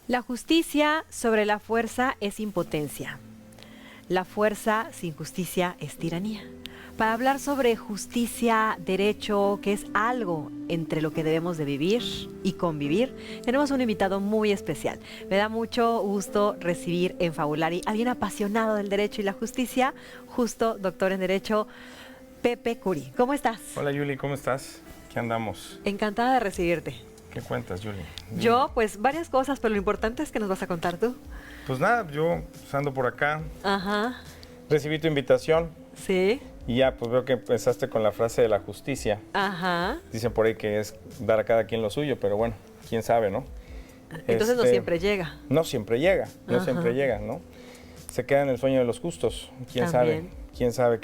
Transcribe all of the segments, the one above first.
La justicia sobre la fuerza es impotencia. La fuerza sin justicia es tiranía. Para hablar sobre justicia, derecho, que es algo entre lo que debemos de vivir y convivir, tenemos un invitado muy especial. Me da mucho gusto recibir en Fabulari a alguien apasionado del derecho y la justicia, justo doctor en Derecho, Pepe Curi. ¿Cómo estás? Hola Yuli, ¿cómo estás? ¿Qué andamos? Encantada de recibirte. ¿Qué cuentas, Yuli? Yo, pues varias cosas, pero lo importante es que nos vas a contar tú. Pues nada, yo ando por acá, Ajá, recibí tu invitación sí, y ya pues veo que empezaste con la frase de la justicia. ajá. Dicen por ahí que es dar a cada quien lo suyo, pero bueno, quién sabe, ¿no? Entonces no siempre llega. No siempre llega, no Ajá. siempre llega, ¿no? Se queda en el sueño de los justos, También. quién sabe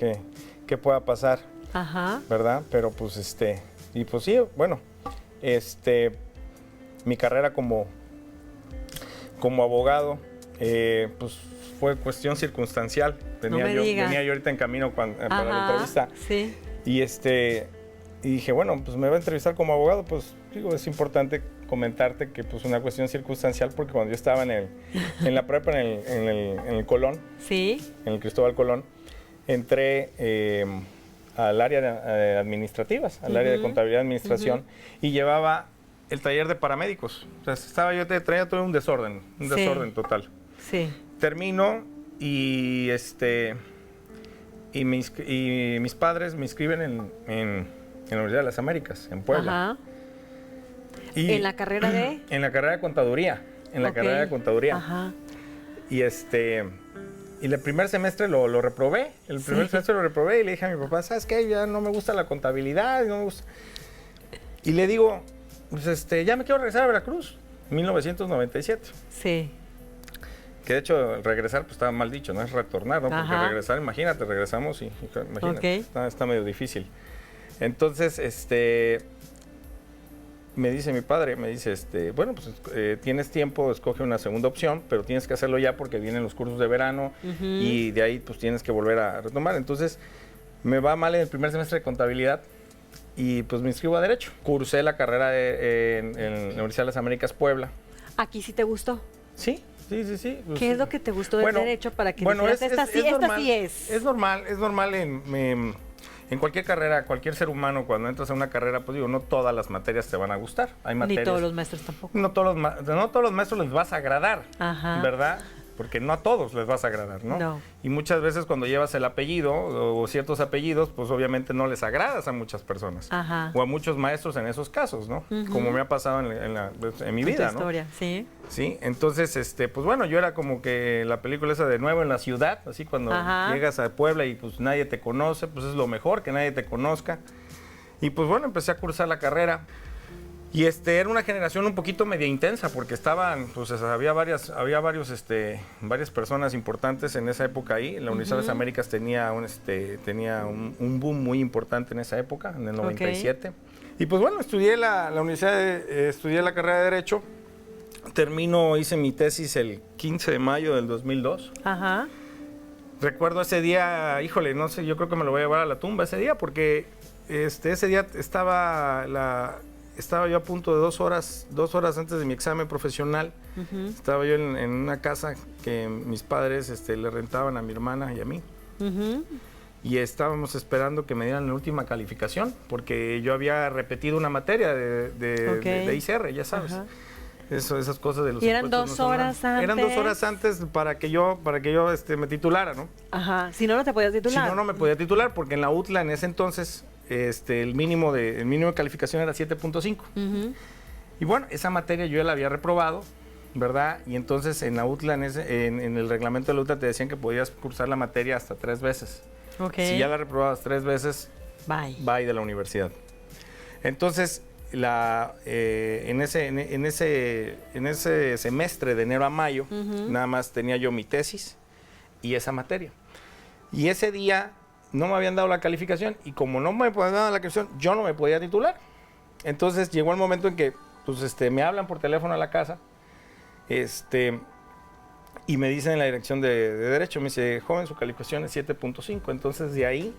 qué pueda pasar, Ajá, ¿verdad? Pero pues y pues sí, bueno, mi carrera como abogado, pues fue cuestión circunstancial. Venía yo ahorita en camino para la entrevista. Sí. Y dije, bueno, pues me va a entrevistar como abogado, pues digo, es importante comentarte que pues una cuestión circunstancial, porque cuando yo estaba en la prepa en el Colón, Sí. en el Cristóbal Colón, entré al área de administrativas, al área de contabilidad y administración, y llevaba el taller de paramédicos. O sea, traía todo un desorden total. Sí. Termino y mis padres me inscriben en la Universidad de las Américas, en Puebla. Ajá. Y ¿En la carrera de? En la carrera de contaduría. Ajá. Y y el primer semestre lo reprobé. El primer semestre lo reprobé y le dije a mi papá, ¿sabes qué? Ya no me gusta la contabilidad, no me gusta. Y le digo, pues ya me quiero regresar a Veracruz, 1997. Sí. Que de hecho regresar pues estaba mal dicho, no es retornar, ¿no? Porque Ajá. regresar, imagínate, regresamos y imagínate, Ok. está medio difícil. Entonces, me dice mi padre, bueno, pues tienes tiempo, escoge una segunda opción, pero tienes que hacerlo ya porque vienen los cursos de verano y de ahí pues tienes que volver a retomar. Entonces, me va mal en el primer semestre de contabilidad y pues me inscribo a Derecho. Cursé la carrera en la Universidad de las Américas Puebla. ¿Aquí sí te gustó? Sí. Pues, ¿Qué es lo que te gustó del derecho para que bueno, dijeras, esta normal, sí es? Es normal en cualquier carrera, cualquier ser humano, cuando entras a una carrera, pues digo, no todas las materias te van a gustar. Hay materias. Ni todos los maestros tampoco. No todos los maestros les vas a agradar, Ajá. ¿verdad? Porque no a todos les vas a agradar, ¿no? No. Y muchas veces cuando llevas el apellido o ciertos apellidos, pues obviamente no les agradas a muchas personas. Ajá. O a muchos maestros en esos casos, ¿no? Como me ha pasado en mi vida, ¿no? Historia, sí. Sí, entonces, pues bueno, yo era como que la película esa de Nuevo en la Ciudad, así cuando llegas a Puebla y pues nadie te conoce, pues es lo mejor, que nadie te conozca. Y pues bueno, empecé a cursar la carrera. Y era una generación un poquito media intensa, porque había varias personas importantes en esa época ahí. La Universidad de las Américas tenía un boom muy importante en esa época, en el 97. Okay. Y pues bueno, estudié estudié la carrera de Derecho. Hice mi tesis el 15 de mayo del 2002. Ajá. Recuerdo ese día, híjole, no sé, yo creo que me lo voy a llevar a la tumba ese día, porque ese día estaba yo a punto de 2 horas antes de mi examen profesional. Estaba yo en una casa que mis padres le rentaban a mi hermana y a mí. Y estábamos esperando que me dieran la última calificación, porque yo había repetido una materia de ICR, ya sabes. Ajá. Esas cosas de los y eran 2 horas antes. Eran 2 horas antes para que yo me titulara, ¿no? Ajá. Si no, no te podías titular. Si no, no me podía titular, porque en la UTLA en ese entonces el mínimo de calificación era 7.5. Y bueno, esa materia yo ya la había reprobado, ¿verdad? Y entonces en la UTLA, en el reglamento de la UTLA te decían que podías cursar la materia hasta 3 veces. Okay. Si ya la reprobabas 3 veces, bye de la universidad. Entonces, en ese semestre de enero a mayo, nada más tenía yo mi tesis y esa materia. Y ese día no me habían dado la calificación, y como no me habían dado la calificación, yo no me podía titular. Entonces llegó el momento en que pues, me hablan por teléfono a la casa, y me dicen en la dirección de Derecho, me dice, joven, su calificación es 7.5. Entonces de ahí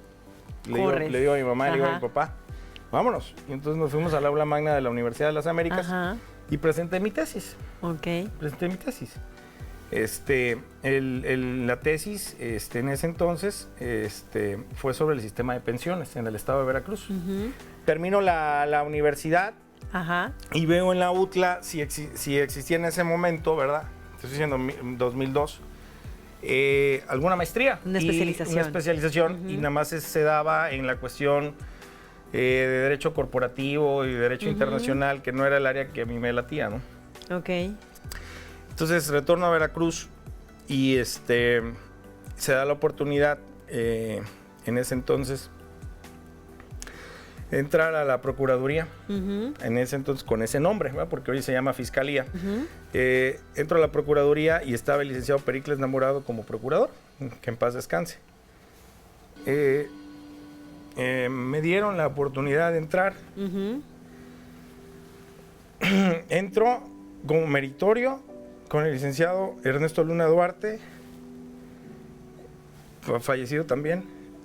le digo a mi mamá, le digo a mi papá, vámonos. Y entonces nos fuimos al aula magna de la Universidad de las Américas. Ajá. y presenté mi tesis. Ok. Presenté mi tesis. La tesis en ese entonces fue sobre el sistema de pensiones en el estado de Veracruz. Termino la universidad. Ajá. Y veo en la UTLA si existía en ese momento, ¿verdad? Estoy diciendo 2002. Alguna maestría. Una especialización. Una especialización y nada más se daba en la cuestión de derecho corporativo y derecho internacional, que no era el área que a mí me latía, ¿no? Ok. Entonces retorno a Veracruz y se da la oportunidad en ese entonces entrar a la Procuraduría, en ese entonces con ese nombre, ¿verdad? Porque hoy se llama Fiscalía. Entro a la Procuraduría y estaba el licenciado Pericles Namorado como procurador, que en paz descanse. Me dieron la oportunidad de entrar. Entro como meritorio con el licenciado Ernesto Luna Duarte, fallecido también,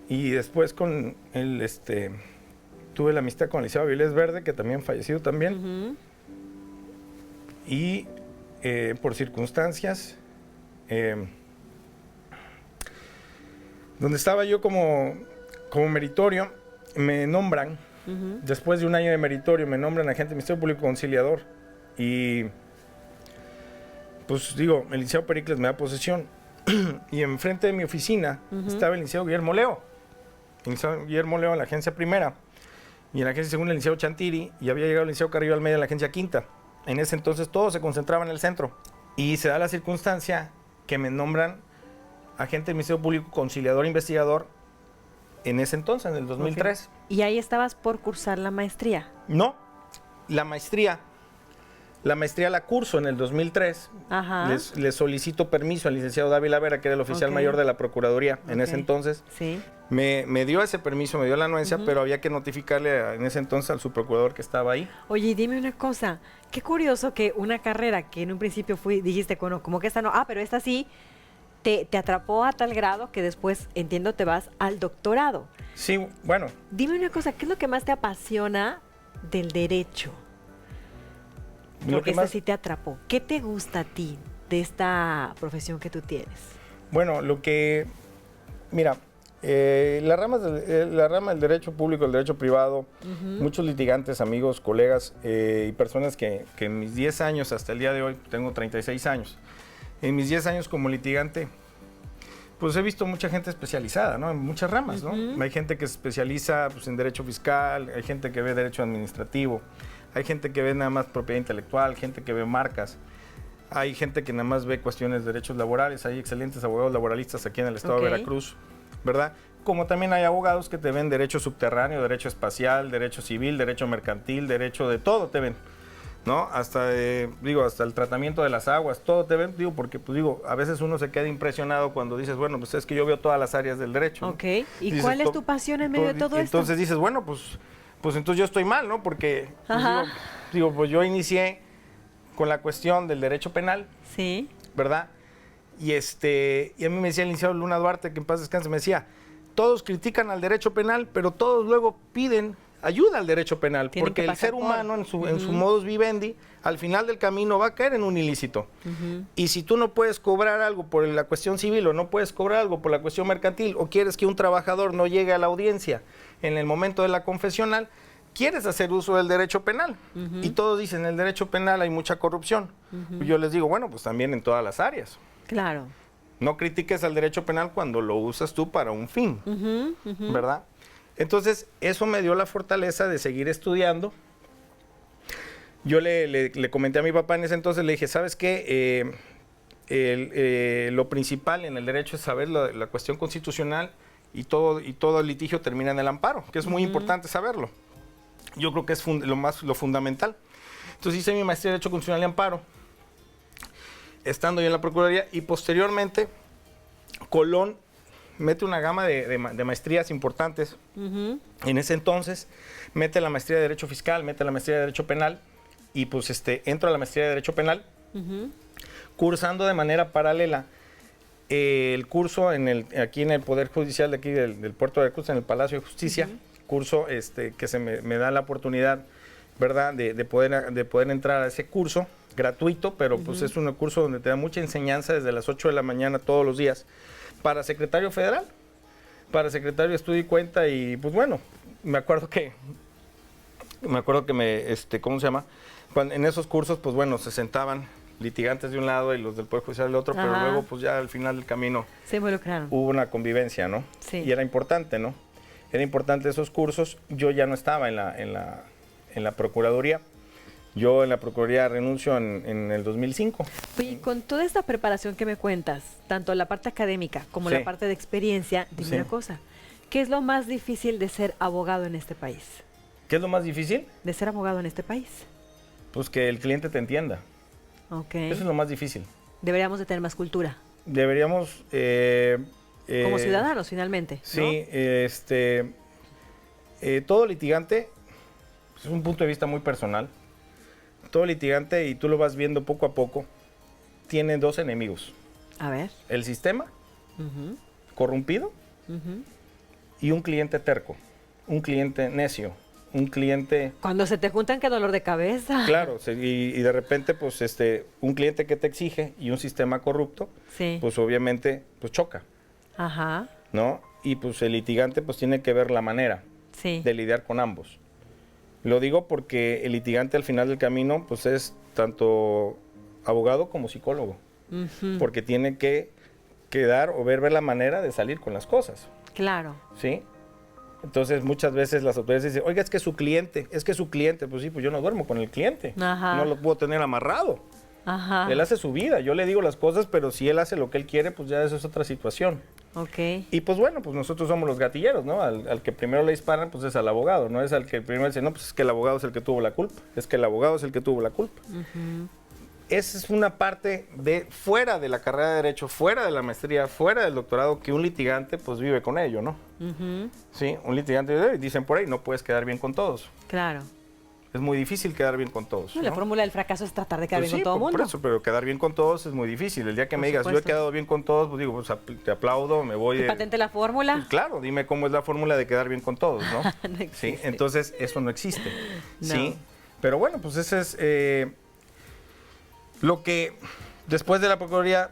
y después con el tuve la amistad con el licenciado Vilés Verde, que también fallecido también. Y por circunstancias, donde estaba yo como meritorio, me nombran, después de un año de meritorio, me nombran agente del Ministerio Público Conciliador. Y pues digo, el licenciado Pericles me da posesión. Y enfrente de mi oficina estaba el licenciado Guillermo Leo. El licenciado Guillermo Leo en la agencia primera. Y en la agencia segunda el licenciado Chantiri, y había llegado el licenciado Carrillo Almeida en la agencia quinta. En ese entonces todo se concentraba en el centro. Y se da la circunstancia que me nombran agente del Ministerio Público Conciliador Investigador en ese entonces, en el 2003. Okay. ¿Y ahí estabas por cursar la maestría? No, la maestría la curso en el 2003. Ajá. Le solicito permiso al licenciado Dávila Vera, que era el oficial mayor de la Procuraduría en ese entonces. Sí. Me dio ese permiso, me dio la anuencia, pero había que notificarle en ese entonces al subprocurador que estaba ahí. Oye, dime una cosa, qué curioso que una carrera que en un principio dijiste, como que esta no, pero esta sí, te atrapó a tal grado que después, entiendo, te vas al doctorado. Sí, bueno. Dime una cosa, ¿qué es lo que más te apasiona del derecho? Porque sí te atrapó. ¿Qué te gusta a ti de esta profesión que tú tienes? Bueno, mira, la rama del derecho público, el derecho privado, muchos litigantes, amigos, colegas y personas que en mis 10 años, hasta el día de hoy, tengo 36 años, en mis 10 años como litigante, pues he visto mucha gente especializada, ¿no? En muchas ramas, ¿no? Hay gente que se especializa pues, en derecho fiscal, hay gente que ve derecho administrativo, hay gente que ve nada más propiedad intelectual, gente que ve marcas, hay gente que nada más ve cuestiones de derechos laborales, hay excelentes abogados laboralistas aquí en el estado de Veracruz, ¿verdad? Como también hay abogados que te ven derecho subterráneo, derecho espacial, derecho civil, derecho mercantil, derecho de todo te ven, ¿no? Hasta el tratamiento de las aguas, todo te ven, porque a veces uno se queda impresionado cuando dices, bueno, pues es que yo veo todas las áreas del derecho. Ok, ¿no? ¿y dices, cuál es tu pasión en medio de todo esto? Entonces dices, bueno, pues entonces yo estoy mal, ¿no? Porque, pues yo inicié con la cuestión del derecho penal, sí, ¿verdad? Y a mí me decía el licenciado Luna Duarte, que en paz descanse, me decía, todos critican al derecho penal, pero todos luego piden ayuda al derecho penal, porque el ser humano en su modus vivendi, al final del camino va a caer en un ilícito. Y si tú no puedes cobrar algo por la cuestión civil o no puedes cobrar algo por la cuestión mercantil o quieres que un trabajador no llegue a la audiencia en el momento de la confesional, quieres hacer uso del derecho penal. Y todos dicen, en el derecho penal hay mucha corrupción. Yo les digo, bueno, pues también en todas las áreas. Claro. No critiques al derecho penal cuando lo usas tú para un fin, ¿verdad? Entonces, eso me dio la fortaleza de seguir estudiando. Yo le comenté a mi papá en ese entonces, le dije, ¿sabes qué? Lo principal en el derecho es saber la cuestión constitucional y todo el litigio termina en el amparo, que es muy importante saberlo. Yo creo que es lo fundamental. Entonces hice mi maestría de Derecho Constitucional y Amparo, estando yo en la Procuraduría, y posteriormente Colón mete una gama de maestrías importantes. En ese entonces mete la maestría de Derecho Fiscal, mete la maestría de Derecho Penal, y pues entro a la maestría de Derecho Penal, cursando de manera paralela el curso aquí en el Poder Judicial de aquí del Puerto de Veracruz, en el Palacio de Justicia, curso que me da la oportunidad ¿verdad? De poder entrar a ese curso gratuito, pero pues es un curso donde te da mucha enseñanza desde las 8 de la mañana todos los días para secretario federal, para secretario de estudio y cuenta. Y pues bueno, me acuerdo que ¿cómo se llama? En esos cursos, pues bueno, se sentaban litigantes de un lado y los del Poder Judicial del otro, pero luego pues ya al final del camino se involucraron. Hubo una convivencia, ¿no? Sí. Y era importante, ¿no? Era importante esos cursos. Yo ya no estaba en la Procuraduría. Yo en la Procuraduría renuncio en el 2005. Y con toda esta preparación que me cuentas, tanto la parte académica como la parte de experiencia, dime una cosa, ¿qué es lo más difícil de ser abogado en este país? ¿Qué es lo más difícil? De ser abogado en este país. Pues que el cliente te entienda. Ok. Eso es lo más difícil. Deberíamos de tener más cultura. Deberíamos... como ciudadanos, finalmente, ¿no? Sí, todo litigante, pues, es un punto de vista muy personal, todo litigante, y tú lo vas viendo poco a poco, tiene dos enemigos. A ver. El sistema, corrompido, y un cliente terco, un cliente necio, un cliente... Cuando se te juntan, qué dolor de cabeza. Claro, y de repente, pues, un cliente que te exige y un sistema corrupto, pues obviamente, pues choca. Ajá. ¿No? Y pues el litigante pues tiene que ver la manera de lidiar con ambos. Lo digo porque el litigante al final del camino pues es tanto abogado como psicólogo, porque tiene que dar o ver la manera de salir con las cosas. Claro. ¿Sí? Entonces muchas veces las autoridades dicen, oiga, es que su cliente, pues sí, pues yo no duermo con el cliente, no lo puedo tener amarrado. Ajá. Él hace su vida, yo le digo las cosas, pero si él hace lo que él quiere, pues ya eso es otra situación. Ok. Y pues bueno, pues nosotros somos los gatilleros, ¿no? Al que primero le disparan, pues es al abogado, no es al que primero dice, no, pues es que el abogado es el que tuvo la culpa, es que el abogado es el que tuvo la culpa. Esa es una parte de fuera de la carrera de Derecho, fuera de la maestría, fuera del doctorado, que un litigante pues vive con ello, ¿no? Sí, un litigante, dicen por ahí, no puedes quedar bien con todos. Claro. Es muy difícil quedar bien con todos. La fórmula del fracaso es tratar de quedar bien con todo el mundo. Por eso, pero quedar bien con todos es muy difícil. El día que me digas, yo he quedado bien con todos, pues digo, pues te aplaudo, me voy. ¿Patente la fórmula? Pues claro, dime cómo es la fórmula de quedar bien con todos, ¿no? No existe. Sí, entonces eso no existe. No. Sí, pero bueno, pues ese es lo que después de la Procuraduría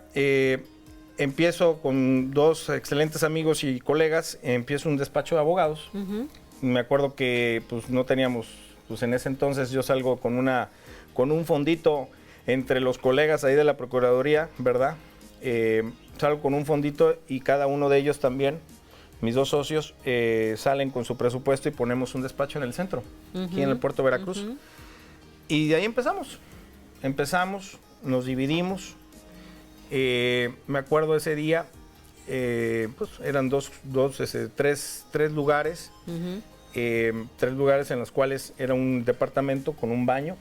empiezo con dos excelentes amigos y colegas, empiezo un despacho de abogados. Me acuerdo que pues no teníamos, pues en ese entonces yo salgo con un fondito entre los colegas ahí de la Procuraduría, ¿verdad? Salgo con un fondito y cada uno de ellos también, mis dos socios, salen con su presupuesto y ponemos un despacho en el centro, aquí en el puerto de Veracruz. Y de ahí empezamos, nos dividimos. Me acuerdo ese día, pues eran tres lugares. Tres lugares en los cuales era un departamento con un baño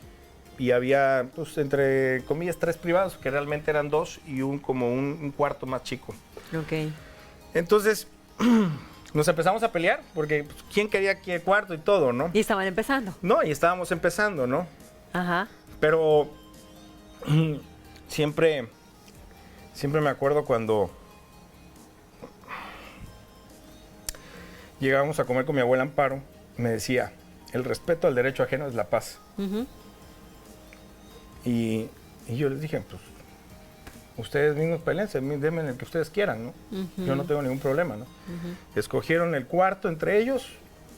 y había, pues, entre comillas, 3 privados, que realmente eran 2 y como un cuarto más chico. Ok. Entonces, nos empezamos a pelear, porque pues, ¿quién quería qué cuarto y todo, no? Y estaban empezando. No, y estábamos empezando, ¿no? Ajá. Pero siempre me acuerdo cuando llegábamos a comer con mi abuela Amparo, me decía, el respeto al derecho ajeno es la paz. Y yo les dije, pues, ustedes mismos peleense, denme el que ustedes quieran, ¿no? Yo no tengo ningún problema, ¿no? Escogieron el cuarto entre ellos,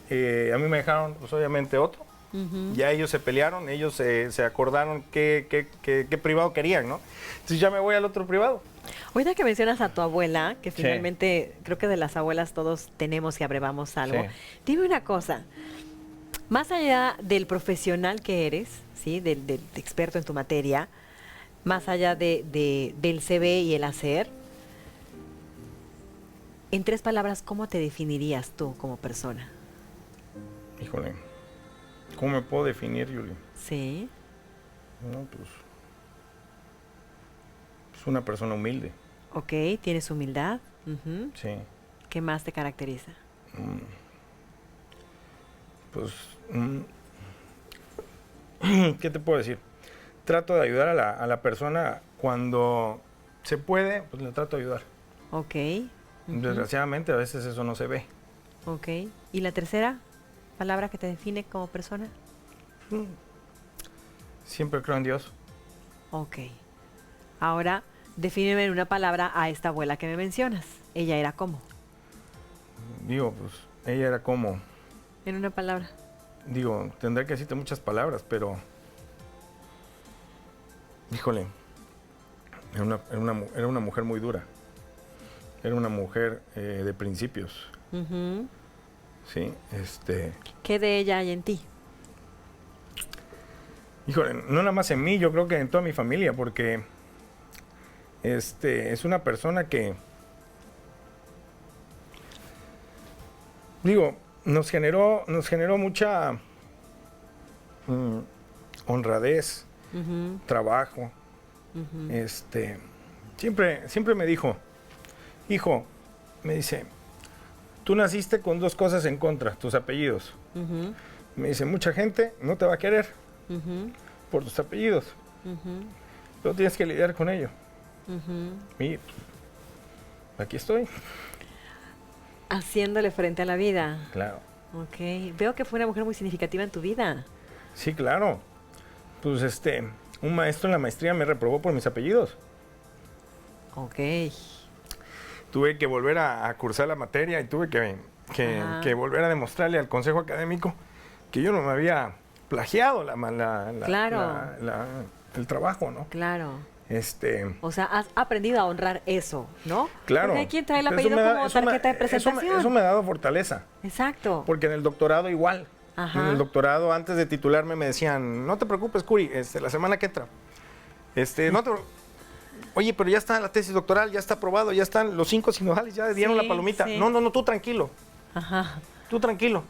a mí me dejaron, pues, obviamente otro. Ya ellos se pelearon, ellos se acordaron qué privado querían, ¿no? Entonces ya me voy al otro privado. Ahorita que mencionas a tu abuela, que finalmente creo que de las abuelas todos tenemos y abrevamos algo. Dime una cosa, más allá del profesional que eres, ¿sí? del experto en tu materia, más allá del CV y el hacer, en 3 palabras, ¿cómo te definirías tú como persona? Híjole, ¿cómo me puedo definir, Yuli? Sí. No, pues una persona humilde. Ok, ¿tienes humildad? Sí. ¿Qué más te caracteriza? Pues, ¿qué te puedo decir? Trato de ayudar a la persona cuando se puede, pues le trato de ayudar. Ok. Desgraciadamente a veces eso no se ve. Ok. ¿Y la tercera palabra que te define como persona? Siempre creo en Dios. Ok. Ahora, defíneme en una palabra a esta abuela que me mencionas. ¿Ella era cómo? Digo, pues, ella era como... En una palabra. Digo, tendré que decirte muchas palabras, pero... Híjole, era una mujer muy dura. Era una mujer de principios. Sí, ¿Qué de ella hay en ti? Híjole, no nada más en mí, yo creo que en toda mi familia, porque es una persona que, digo, nos generó mucha honradez, trabajo. Siempre me dijo, hijo, me dice, tú naciste con dos cosas en contra, tus apellidos. Me dice, mucha gente no te va a querer por tus apellidos. Tú tienes que lidiar con ello. Y aquí estoy. Haciéndole frente a la vida. Claro. Ok. Veo que fue una mujer muy significativa en tu vida. Sí, claro. Pues un maestro en la maestría me reprobó por mis apellidos. Ok. Tuve que volver a cursar la materia y tuve que volver a demostrarle al consejo académico que yo no me había plagiado el trabajo, ¿no? Claro. O sea, has aprendido a honrar eso, ¿no? Claro. Porque hay quien trae el apellido como tarjeta de presentación. Eso me ha dado fortaleza. Exacto. Porque en el doctorado igual. Ajá. En el doctorado, antes de titularme, me decían, no te preocupes, Curi, la semana que entra. Oye, pero ya está la tesis doctoral, ya está aprobado, ya están los 5 sinodales, ya dieron la palomita. Sí. No, tú tranquilo. Ajá. Tú tranquilo.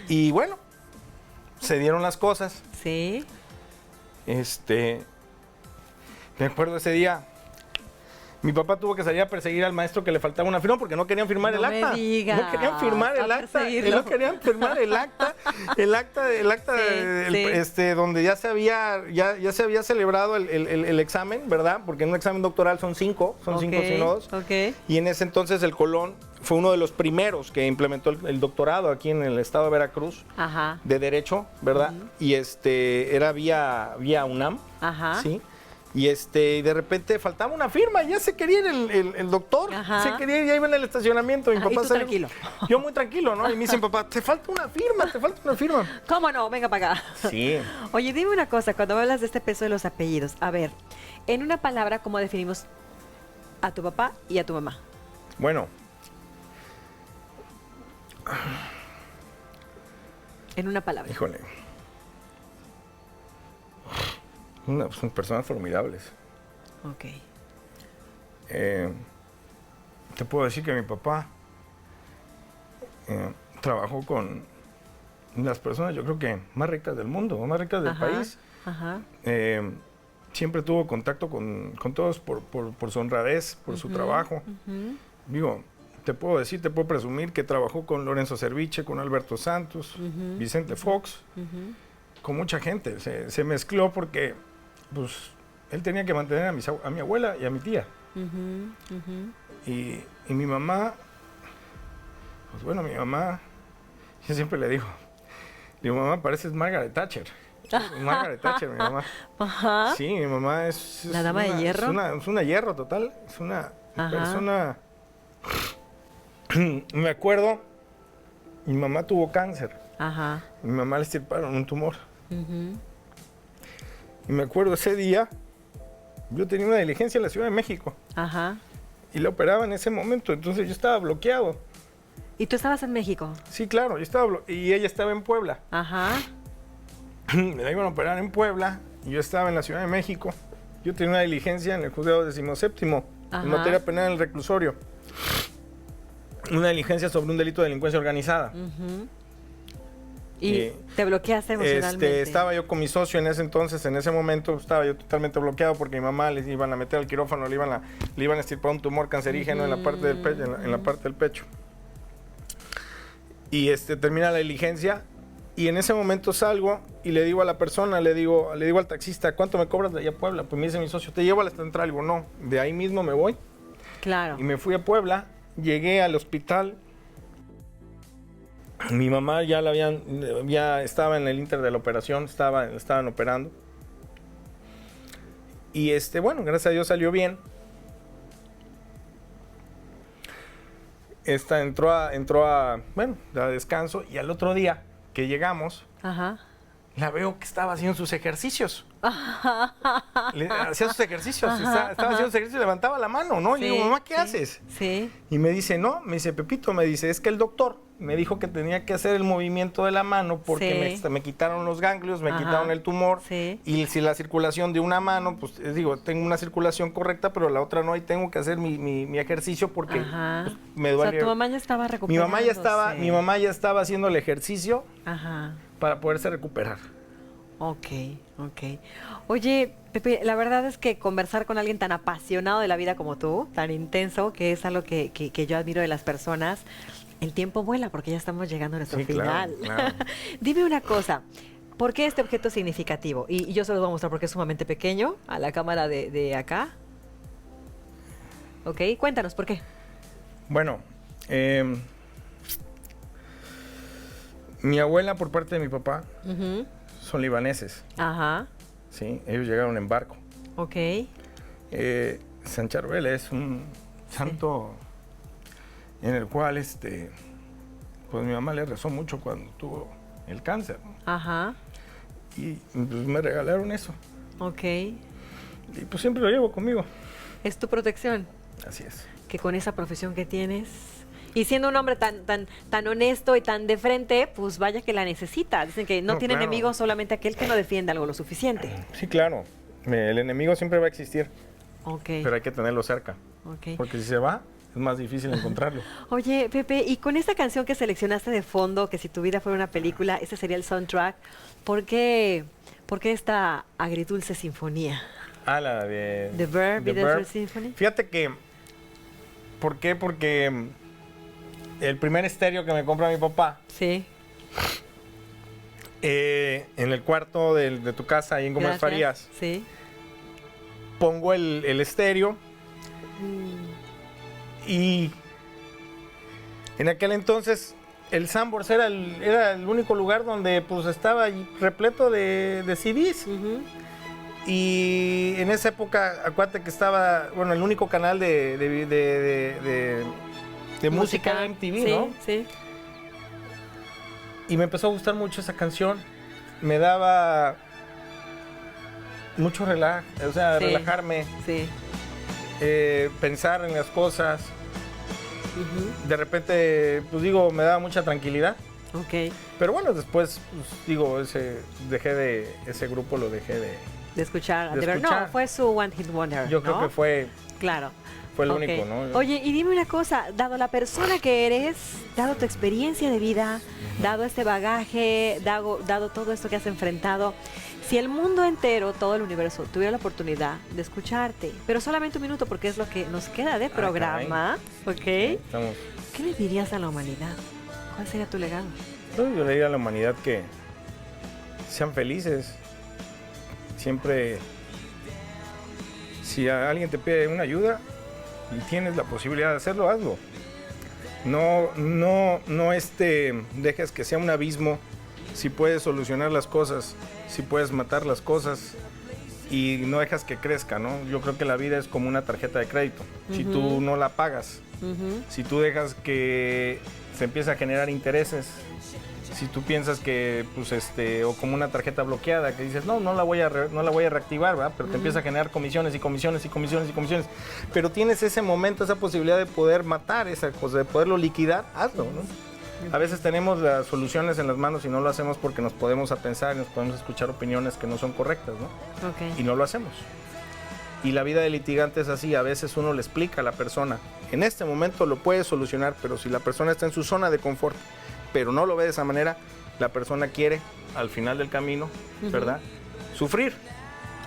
Y bueno, se dieron las cosas. Sí. Me acuerdo ese día, mi papá tuvo que salir a perseguir al maestro que le faltaba una firma porque no querían firmar el acta. No querían firmar el acta. No querían firmar el acta. Donde ya se había celebrado el examen, ¿verdad? Porque en un examen doctoral son 5 sínodos. Okay. Y en ese entonces el Colón fue uno de los primeros que implementó el doctorado aquí en el estado de Veracruz. Ajá. De Derecho, ¿verdad? Y era vía UNAM. Ajá. Sí. Y de repente faltaba una firma, ya se quería ir el doctor, Ajá. se quería ir, ya iba en el estacionamiento. Mi papá ¿Y tú tranquilo? Yo muy tranquilo, ¿no? Y me dicen, papá, te falta una firma. ¿Cómo no? Venga para acá. Sí. Oye, dime una cosa, cuando hablas de este peso de los apellidos, a ver, en una palabra, ¿cómo definimos a tu papá y a tu mamá? Bueno. En una palabra. Híjole. Son personas formidables. Ok. Te puedo decir que mi papá trabajó con las personas, yo creo que más ricas del mundo, más ricas del país. Ajá. Siempre tuvo contacto con todos por su honradez, por su trabajo. Digo, te puedo presumir que trabajó con Lorenzo Cerviche, con Alberto Santos, Vicente Fox, con mucha gente. Se mezcló porque pues él tenía que mantener a mi abuela y a mi tía. Y mi mamá, pues bueno, mi mamá, yo siempre le digo, mamá, pareces Margaret Thatcher. Margaret Thatcher, mi mamá. Ajá. Sí, mi mamá es ¿La dama de hierro? Es una hierro total, es una persona... Me acuerdo, mi mamá tuvo cáncer. Ajá. Mi mamá le extirparon un tumor. Y me acuerdo ese día, yo tenía una diligencia en la Ciudad de México. Ajá. Y la operaba en ese momento, entonces yo estaba bloqueado. ¿Y tú estabas en México? Sí, claro, y ella estaba en Puebla. Ajá. Me la iban a operar en Puebla, y yo estaba en la Ciudad de México. Yo tenía una diligencia en el juzgado 17º, en materia penal en el reclusorio. Una diligencia sobre un delito de delincuencia organizada. ¿Y te bloqueaste emocionalmente? Estaba yo con mi socio en ese momento, estaba yo totalmente bloqueado porque mi mamá le iban a meter al quirófano, le iban a extirpar un tumor cancerígeno en la parte del pecho, en la parte del pecho. Y termina la diligencia y en ese momento salgo y le digo a la persona, le digo al taxista, ¿cuánto me cobras de allá a Puebla? Pues me dice mi socio, te llevo a la central. Digo, no, de ahí mismo me voy. Claro. Y me fui a Puebla, llegué al hospital. Mi mamá ya estaba en el inter de la operación, estaban operando. Y bueno, gracias a Dios salió bien. Entró a descanso, y al otro día que llegamos, Ajá. la veo que estaba haciendo sus ejercicios. Hacía sus ejercicios, estaba haciendo sus ejercicios, levantaba la mano, ¿no? Sí, Y digo, mamá, ¿qué sí, haces? Sí. Y me dice, no, me dice, Pepito, me dice, es que el doctor me dijo que tenía que hacer el movimiento de la mano porque Sí. me quitaron los ganglios, me Ajá. quitaron el tumor. Sí. Y si la circulación de una mano, pues digo, tengo una circulación correcta, pero la otra no, y tengo que hacer mi ejercicio porque pues, me duele. O sea, tu mamá ya estaba mi recuperándose. mamá ya estaba haciendo el ejercicio Ajá. para poderse recuperar. Ok. Oye, Pepe, la verdad es que conversar con alguien tan apasionado de la vida como tú, tan intenso, que es algo que yo admiro de las personas, el tiempo vuela porque ya estamos llegando a nuestro final. Claro. Dime una cosa, ¿por qué este objeto es significativo? Y yo se lo voy a mostrar porque es sumamente pequeño, a la cámara de acá. Ok, cuéntanos, ¿por qué? Bueno, mi abuela por parte de mi papá Ujú. son libaneses, Ajá, ¿sí? Ellos llegaron en barco. ok. San Charbel es un santo en el cual pues mi mamá le rezó mucho cuando tuvo el cáncer, ¿no? Ajá, Y pues me regalaron eso. ok. Y pues siempre lo llevo conmigo. Es tu protección, Así es. que con esa profesión que tienes y siendo un hombre tan honesto y tan de frente, pues vaya que la necesita. Dicen que no tiene claro. enemigo solamente aquel que no defiende algo lo suficiente. Sí, claro. El enemigo siempre va a existir, Ok, pero hay que tenerlo cerca. ok. Porque si se va, es más difícil encontrarlo. Oye, Pepe, y con esta canción que seleccionaste de fondo, que si tu vida fuera una película, ese sería el soundtrack, ¿por qué esta agridulce sinfonía? La de... The Verb y The The Verb. Soul Symphony. Fíjate que... ¿Por qué? Porque el primer estéreo que me compra mi papá, Sí. en el cuarto de tu casa, ahí en Gómez Gracias. Farías, Sí. pongo el estéreo y en aquel entonces el Sanborns era el único lugar donde pues estaba ahí repleto de CDs. Ujú. Y en esa época, acuérdate que estaba, bueno, el único canal de música era MTV, sí, ¿no? Sí. Y me empezó a gustar mucho esa canción. Me daba mucho Sí. relajarme, Sí. pensar en las cosas. Ujú. De repente, pues digo, me daba mucha tranquilidad. Ok. Pero bueno, después, pues, digo, ese grupo lo dejé de... De escuchar. De De ver, escuchar. no, fue su One Hit Wonder. Yo creo ¿no? que fue Claro. el Ok. único, ¿no? Oye, y dime una cosa, dado la persona que eres, dado tu experiencia de vida, dado este bagaje, dado todo esto que has enfrentado, si el mundo entero, todo el universo, tuviera la oportunidad de escucharte, pero solamente un minuto porque es lo que nos queda de programa, ¿ok? Estamos... ¿Qué le dirías a la humanidad? ¿Cuál sería tu legado? Yo le diría a la humanidad que sean felices. Siempre, si alguien te pide una ayuda y tienes la posibilidad de hacerlo, hazlo. No dejes que sea un abismo. Si puedes solucionar las cosas, si puedes matar las cosas y no dejas que crezca, ¿no? Yo creo que la vida es como una tarjeta de crédito. Si tú no la pagas, si tú dejas que se empiece a generar intereses, si tú piensas que, pues, o como una tarjeta bloqueada, que dices, no la voy a reactivar, ¿verdad? Pero te empieza a generar comisiones y comisiones y comisiones y comisiones. Pero tienes ese momento, esa posibilidad de poder matar esa cosa, de poderlo liquidar, hazlo, ¿no? A veces tenemos las soluciones en las manos y no lo hacemos porque nos podemos a pensar y nos podemos escuchar opiniones que no son correctas, ¿no? Ok. Y no lo hacemos. Y la vida de litigante es así, a veces uno le explica a la persona, en este momento lo puede solucionar, pero si la persona está en su zona de confort, pero no lo ve de esa manera, la persona quiere, al final del camino, ¿verdad?, sufrir.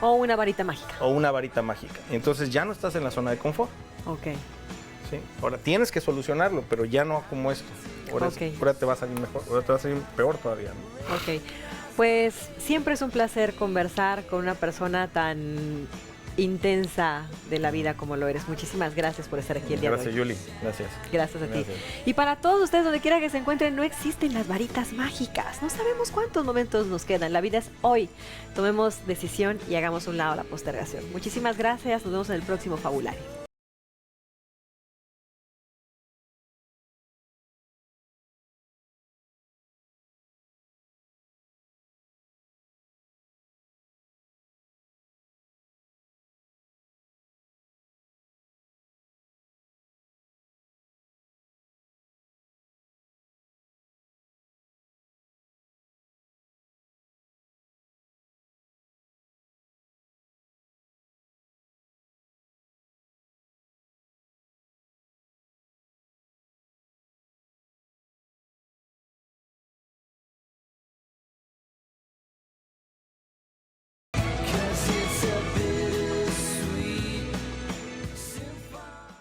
O una varita mágica. O una varita mágica. Entonces ya no estás en la zona de confort. Ok. ¿Sí? Ahora tienes que solucionarlo, pero ya no como esto. Ahora te va a salir mejor, ahora te va a salir peor todavía, ¿no? Ok. Pues siempre es un placer conversar con una persona tan intensa de la vida como lo eres. Muchísimas gracias por estar aquí el día de hoy. Gracias, Yuli. Gracias. Gracias a ti. Y para todos ustedes, donde quiera que se encuentren, no existen las varitas mágicas. No sabemos cuántos momentos nos quedan. La vida es hoy. Tomemos decisión y hagamos un lado la postergación. Muchísimas gracias. Nos vemos en el próximo Fabulario.